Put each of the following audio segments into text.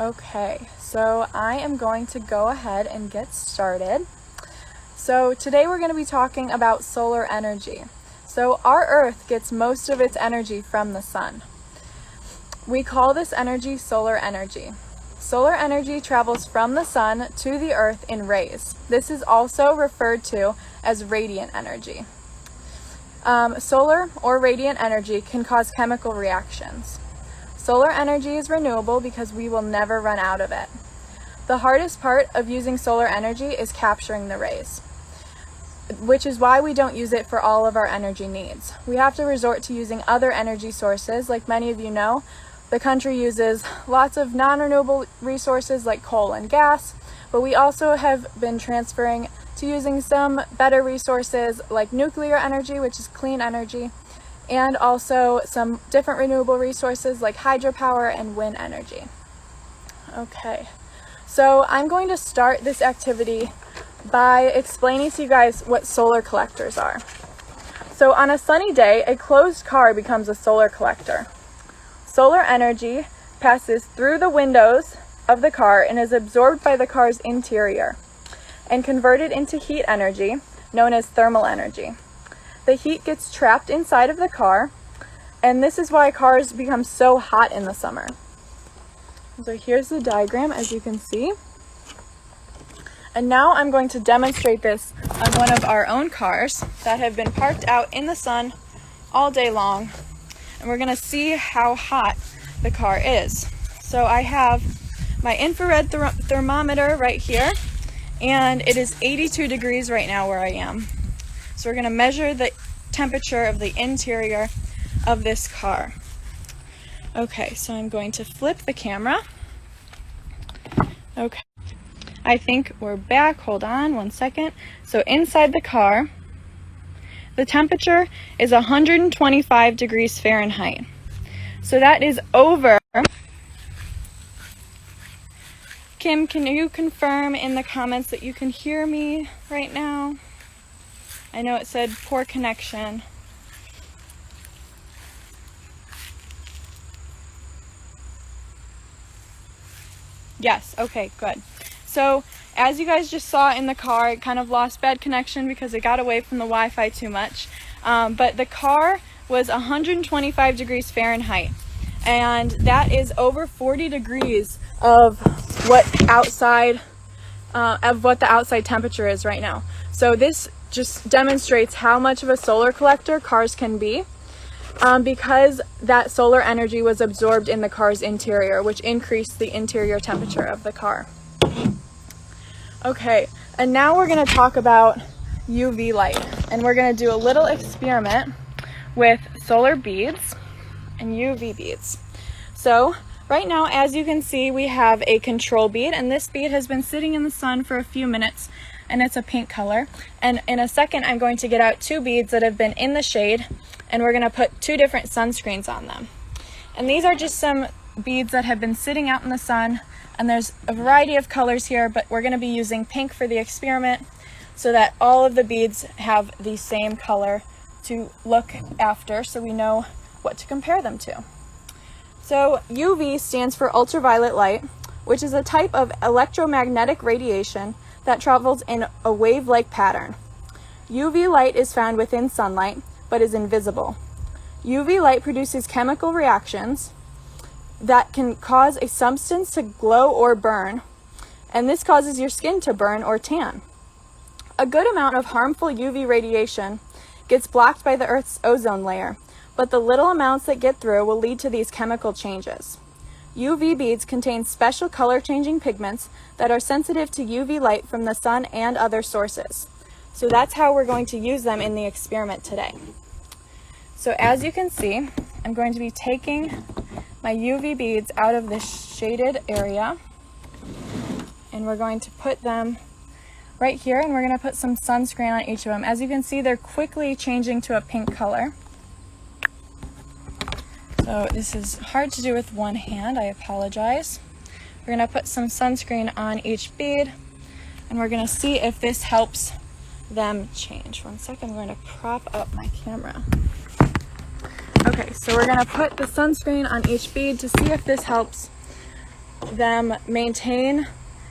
Okay, so I am going to go ahead and get started. So today we're going to be talking about solar energy. So our Earth gets most of its energy from the sun. We call this energy solar energy. Solar energy travels from the sun to the Earth in rays. This is also referred to as radiant energy. Solar or radiant energy can cause chemical reactions. Solar energy is renewable because we will never run out of it. The hardest part of using solar energy is capturing the rays, which is why we don't use it for all of our energy needs. We have to resort to using other energy sources. Like many of you know, the country uses lots of non-renewable resources like coal and gas, but we also have been transferring to using some better resources like nuclear energy, which is clean energy, and also some different renewable resources like hydropower and wind energy. Okay, so I'm going to start this activity by explaining to you guys what solar collectors are. So on a sunny day, a closed car becomes a solar collector. Solar energy passes through the windows of the car and is absorbed by the car's interior and converted into heat energy, known as thermal energy. The heat gets trapped inside of the car, and this is why cars become so hot in the summer. So here's the diagram, as you can see. And now I'm going to demonstrate this on one of our own cars that have been parked out in the sun all day long. And we're going to see how hot the car is. So I have my infrared thermometer right here, and it is 82 degrees right now where I am. So we're going to measure the temperature of the interior of this car. Okay, so I'm going to flip the camera. Okay, I think we're back. Hold on one second. So inside the car, the temperature is 125 degrees Fahrenheit. So that is over. Kim, can you confirm in the comments that you can hear me right now? I know it said poor connection. Yes, okay, good. So as you guys just saw in the car, it kind of lost bad connection because it got away from the Wi-Fi too much. But the car was 125 degrees Fahrenheit, and that is over 40 degrees of what the outside temperature is right now. So this just demonstrates how much of a solar collector cars can be, because that solar energy was absorbed in the car's interior, which increased the interior temperature of the car. Okay, and now we're going to talk about UV light, and we're going to do a little experiment with solar beads and UV beads. So right now, as you can see, we have a control bead, and this bead has been sitting in the sun for a few minutes, and it's a pink color. And in a second, I'm going to get out two beads that have been in the shade, and we're going to put two different sunscreens on them. And these are just some beads that have been sitting out in the sun, and there's a variety of colors here, but we're going to be using pink for the experiment so that all of the beads have the same color to look after, so we know what to compare them to. So UV stands for ultraviolet light, which is a type of electromagnetic radiation that travels in a wave-like pattern. UV light is found within sunlight, but is invisible. UV light produces chemical reactions that can cause a substance to glow or burn, and this causes your skin to burn or tan. A good amount of harmful UV radiation gets blocked by the Earth's ozone layer, but the little amounts that get through will lead to these chemical changes. UV beads contain special color-changing pigments that are sensitive to UV light from the sun and other sources. So that's how we're going to use them in the experiment today. So as you can see, I'm going to be taking my UV beads out of this shaded area, and we're going to put them right here, and we're going to put some sunscreen on each of them. As you can see, they're quickly changing to a pink color. So this is hard to do with one hand, I apologize. We're going to put some sunscreen on each bead, and we're going to see if this helps them change. One second, I'm going to prop up my camera. Okay, so we're going to put the sunscreen on each bead to see if this helps them maintain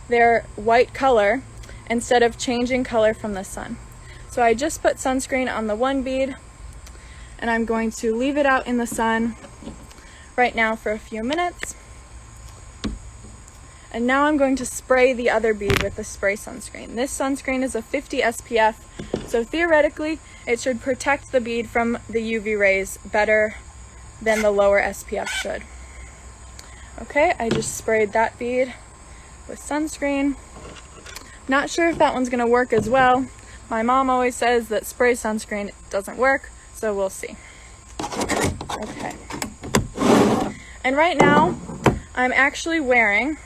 their white color instead of changing color from the sun. So I just put sunscreen on the one bead, and I'm going to leave it out in the sun right now for a few minutes. And now I'm going to spray the other bead with the spray sunscreen. This sunscreen is a 50 SPF, so theoretically it should protect the bead from the UV rays better than the lower SPF should. Okay, I just sprayed that bead with sunscreen. Not sure if that one's gonna work as well. My mom always says that spray sunscreen doesn't work, so we'll see. Okay. And right now, I'm actually wearing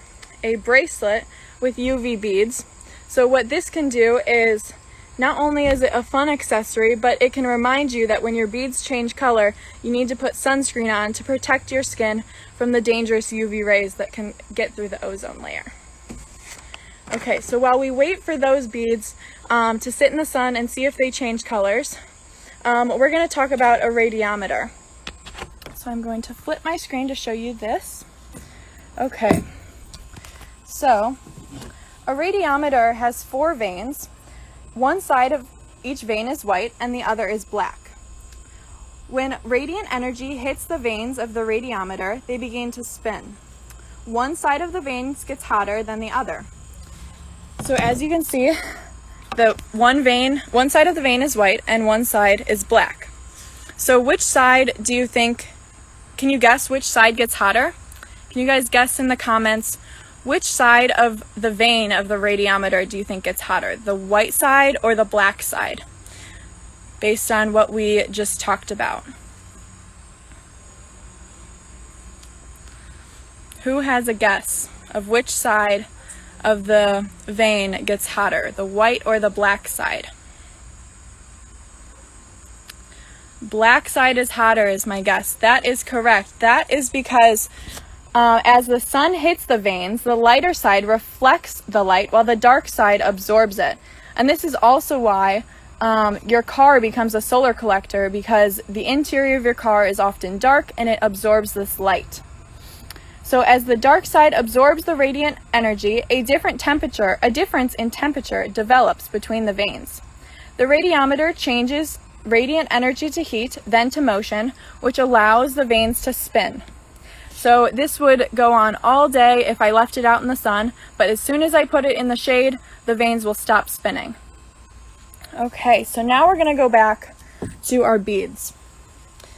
a bracelet with UV beads. So what this can do is, not only is it a fun accessory, but it can remind you that when your beads change color, you need to put sunscreen on to protect your skin from the dangerous UV rays that can get through the ozone layer. Okay, so while we wait for those beads to sit in the sun and see if they change colors, we're going to talk about a radiometer. So I'm going to flip my screen to show you this. Okay, so a radiometer has 4 vanes. One side of each vane is white and the other is black. When radiant energy hits the vanes of the radiometer, they begin to spin. One side of the vanes gets hotter than the other. So as you can see, the one side of the vane is white and one side is black. So which side do you think, can you guess which side gets hotter? Can you guys guess in the comments which side of the vane of the radiometer do you think gets hotter? The white side or the black side? Based on what we just talked about. Who has a guess of which side of the vane gets hotter, the white or the black side? Black side is hotter is my guess. That is correct. That is because as the sun hits the vanes, the lighter side reflects the light while the dark side absorbs it. And this is also why your car becomes a solar collector, because the interior of your car is often dark and it absorbs this light. So as the dark side absorbs the radiant energy, a difference in temperature develops between the vanes. The radiometer changes radiant energy to heat, then to motion, which allows the vanes to spin. So this would go on all day if I left it out in the sun, but as soon as I put it in the shade, the vanes will stop spinning. Okay, so now we're going to go back to our beads.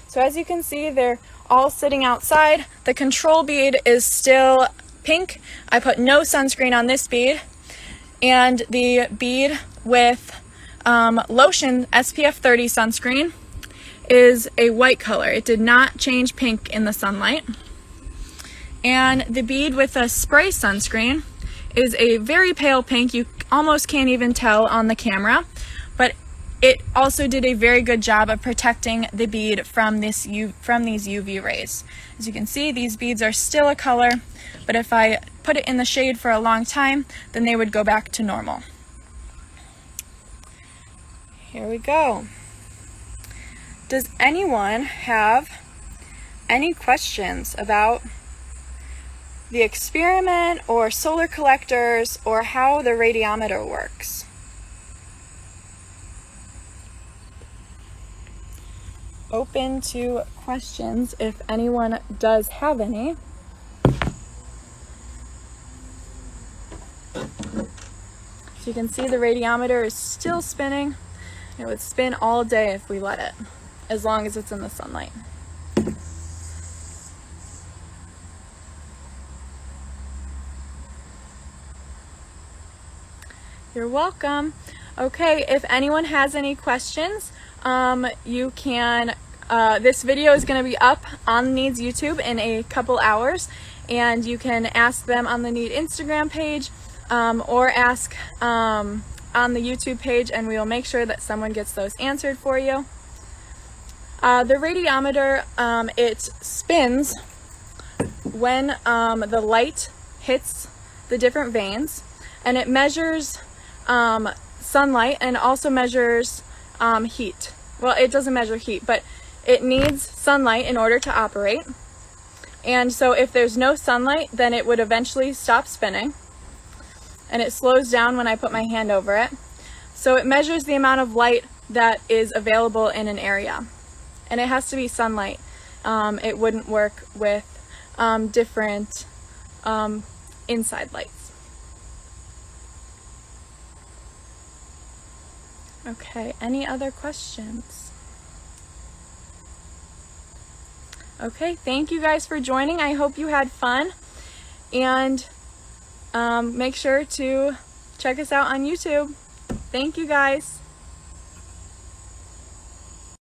So as you can see, they're all sitting outside. The control bead is still pink. I put no sunscreen on this bead. And the bead with lotion SPF 30 sunscreen is a white color. It did not change pink in the sunlight. And the bead with a spray sunscreen is a very pale pink. You almost can't even tell on the camera, but it also did a very good job of protecting the bead from these UV rays. As you can see, these beads are still a color, but if I put it in the shade for a long time, then they would go back to normal. Here we go. Does anyone have any questions about the experiment or solar collectors or how the radiometer works? Open to questions if anyone does have any. So you can see the radiometer is still spinning. It would spin all day if we let it, as long as it's in the sunlight. You're welcome. Okay, if anyone has any questions, you can, this video is going to be up on Need's YouTube in a couple hours, and you can ask them on the Need Instagram page, or ask on the YouTube page, and we will make sure that someone gets those answered for you. The radiometer, it spins when the light hits the different vanes, and it measures sunlight and also measures heat. Well, it doesn't measure heat, but it needs sunlight in order to operate. And so if there's no sunlight, then it would eventually stop spinning, and it slows down when I put my hand over it. So it measures the amount of light that is available in an area, and it has to be sunlight. It wouldn't work with different inside lights. Okay, any other questions? Okay, thank you guys for joining. I hope you had fun, and make sure to check us out on YouTube. Thank you guys.